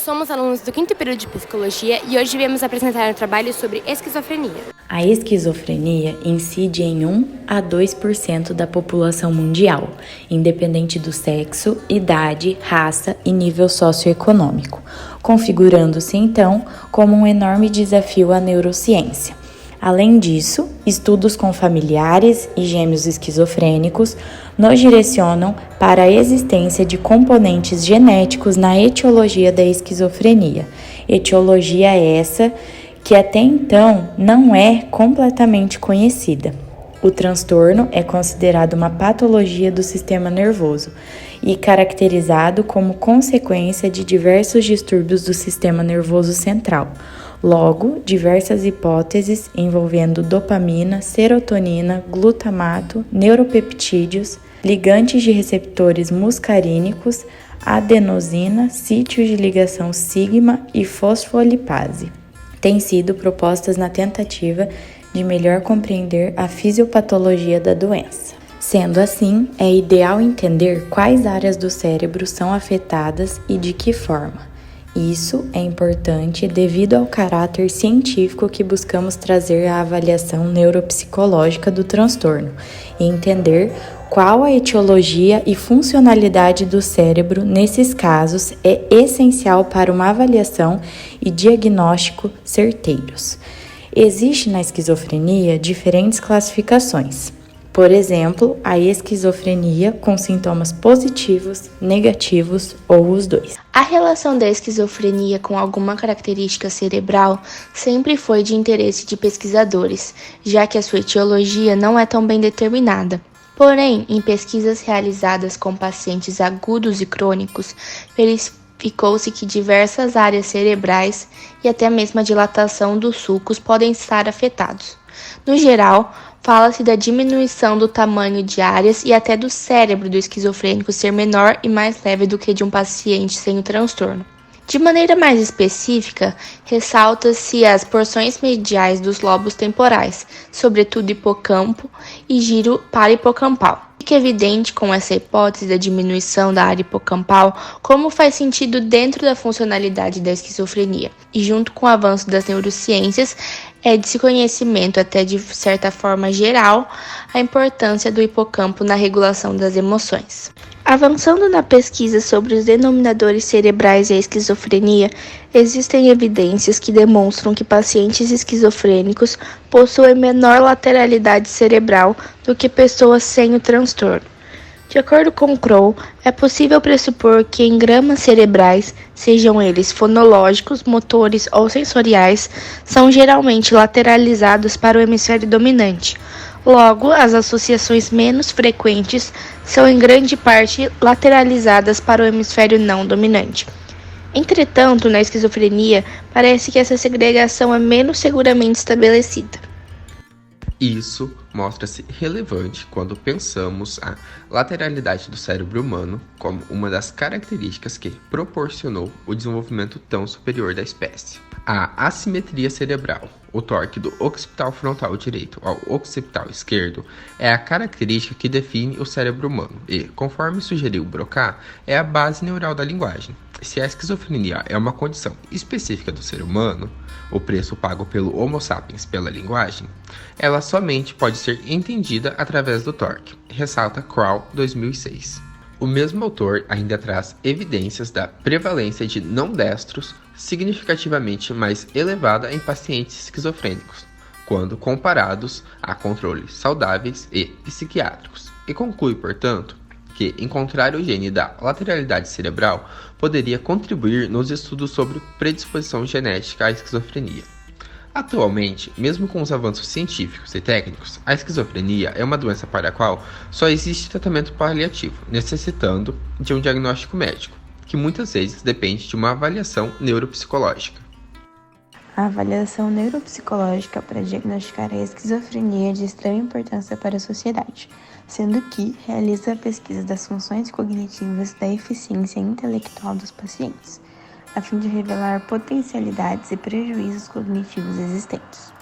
somos alunos do 5º período de Psicologia e hoje viemos apresentar um trabalho sobre esquizofrenia. A esquizofrenia incide em 1 a 2% da população mundial, independente do sexo, idade, raça e nível socioeconômico, configurando-se então como um enorme desafio à neurociência. Além disso, estudos com familiares e gêmeos esquizofrênicos nos direcionam para a existência de componentes genéticos na etiologia da esquizofrenia. Etiologia essa que até então não é completamente conhecida. O transtorno é considerado uma patologia do sistema nervoso e caracterizado como consequência de diversos distúrbios do sistema nervoso central. Logo, diversas hipóteses envolvendo dopamina, serotonina, glutamato, neuropeptídeos, ligantes de receptores muscarínicos, adenosina, sítios de ligação sigma e fosfolipase têm sido propostas na tentativa de melhor compreender a fisiopatologia da doença. Sendo assim, é ideal entender quais áreas do cérebro são afetadas e de que forma. Isso é importante devido ao caráter científico que buscamos trazer à avaliação neuropsicológica do transtorno e entender qual a etiologia e funcionalidade do cérebro nesses casos é essencial para uma avaliação e diagnóstico certeiros. Existe na esquizofrenia diferentes classificações. Por exemplo, a esquizofrenia com sintomas positivos, negativos ou os dois. A relação da esquizofrenia com alguma característica cerebral sempre foi de interesse de pesquisadores, já que a sua etiologia não é tão bem determinada. Porém, em pesquisas realizadas com pacientes agudos e crônicos, verificou-se que diversas áreas cerebrais e até mesmo a dilatação dos sulcos podem estar afetados. No geral, fala-se da diminuição do tamanho de áreas e até do cérebro do esquizofrênico ser menor e mais leve do que de um paciente sem o transtorno. De maneira mais específica, ressalta-se as porções mediais dos lobos temporais, sobretudo hipocampo e giro parahipocampal. Fica evidente com essa hipótese da diminuição da área hipocampal como faz sentido dentro da funcionalidade da esquizofrenia, e junto com o avanço das neurociências, é de se conhecimento até de certa forma geral a importância do hipocampo na regulação das emoções. Avançando na pesquisa sobre os denominadores cerebrais e a esquizofrenia, existem evidências que demonstram que pacientes esquizofrênicos possuem menor lateralidade cerebral do que pessoas sem o transtorno. De acordo com Crow, é possível pressupor que engramas cerebrais, sejam eles fonológicos, motores ou sensoriais, são geralmente lateralizados para o hemisfério dominante. Logo, as associações menos frequentes são em grande parte lateralizadas para o hemisfério não dominante. Entretanto, na esquizofrenia, parece que essa segregação é menos seguramente estabelecida. Isso mostra-se relevante quando pensamos a lateralidade do cérebro humano como uma das características que proporcionou o desenvolvimento tão superior da espécie. A assimetria cerebral, o torque do occipital frontal direito ao occipital esquerdo, é a característica que define o cérebro humano e, conforme sugeriu Broca, é a base neural da linguagem. Se a esquizofrenia é uma condição específica do ser humano, o preço pago pelo Homo sapiens pela linguagem, ela somente pode ser entendida através do torque, ressalta Crow 2006. O mesmo autor ainda traz evidências da prevalência de não destros significativamente mais elevada em pacientes esquizofrênicos, quando comparados a controles saudáveis e psiquiátricos, e conclui, portanto, que encontrar o gene da lateralidade cerebral poderia contribuir nos estudos sobre predisposição genética à esquizofrenia. Atualmente, mesmo com os avanços científicos e técnicos, a esquizofrenia é uma doença para a qual só existe tratamento paliativo, necessitando de um diagnóstico médico, que muitas vezes depende de uma avaliação neuropsicológica. A avaliação neuropsicológica para diagnosticar a esquizofrenia é de extrema importância para a sociedade, sendo que realiza a pesquisa das funções cognitivas da eficiência intelectual dos pacientes, a fim de revelar potencialidades e prejuízos cognitivos existentes.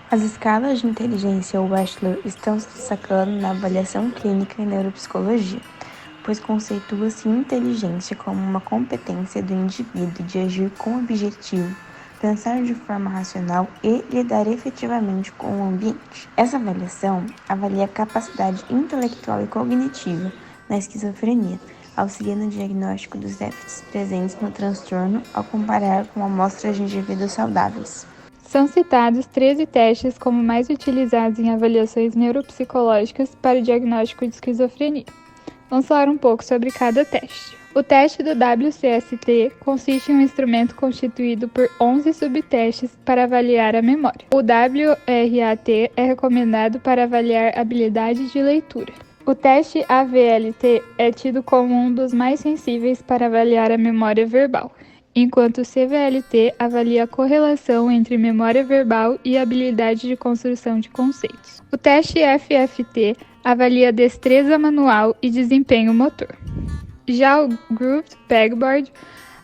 As escalas de inteligência Wechsler estão se destacando na avaliação clínica e neuropsicologia. pois conceitua-se inteligência como uma competência do indivíduo de agir com objetivo, pensar de forma racional e lidar efetivamente com o ambiente. Essa avaliação avalia a capacidade intelectual e cognitiva na esquizofrenia, auxilia no diagnóstico dos déficits presentes no transtorno ao comparar com amostras de indivíduos saudáveis. São citados 13 testes como mais utilizados em avaliações neuropsicológicas para o diagnóstico de esquizofrenia. Vamos falar um pouco sobre cada teste. O teste do WCST consiste em um instrumento constituído por 11 subtestes para avaliar a memória. O WRAT é recomendado para avaliar habilidades de leitura. O teste AVLT é tido como um dos mais sensíveis para avaliar a memória verbal, enquanto o CVLT avalia a correlação entre memória verbal e habilidade de construção de conceitos. O teste FFT avalia destreza manual e desempenho motor. Já o Grooved Pegboard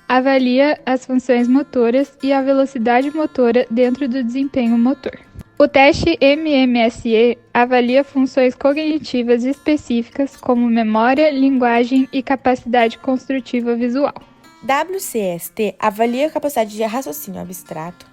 avalia as funções motoras e a velocidade motora dentro do desempenho motor. O teste MMSE avalia funções cognitivas específicas como memória, linguagem e capacidade construtiva visual. WCST avalia a capacidade de raciocínio abstrato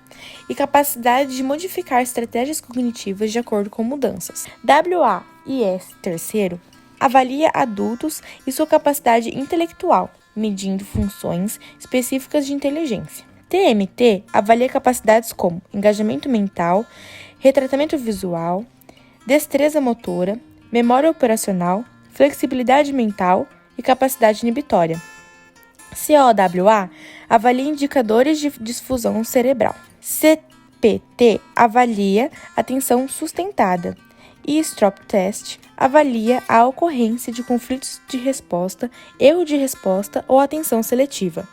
e capacidade de modificar estratégias cognitivas de acordo com mudanças. WAIS III avalia adultos e sua capacidade intelectual, medindo funções específicas de inteligência. TMT avalia capacidades como engajamento mental, retratamento visual, destreza motora, memória operacional, flexibilidade mental e capacidade inibitória. COWA avalia indicadores de disfusão cerebral. CPT avalia atenção sustentada. E Strop Test avalia a ocorrência de conflitos de resposta, erro de resposta ou atenção seletiva.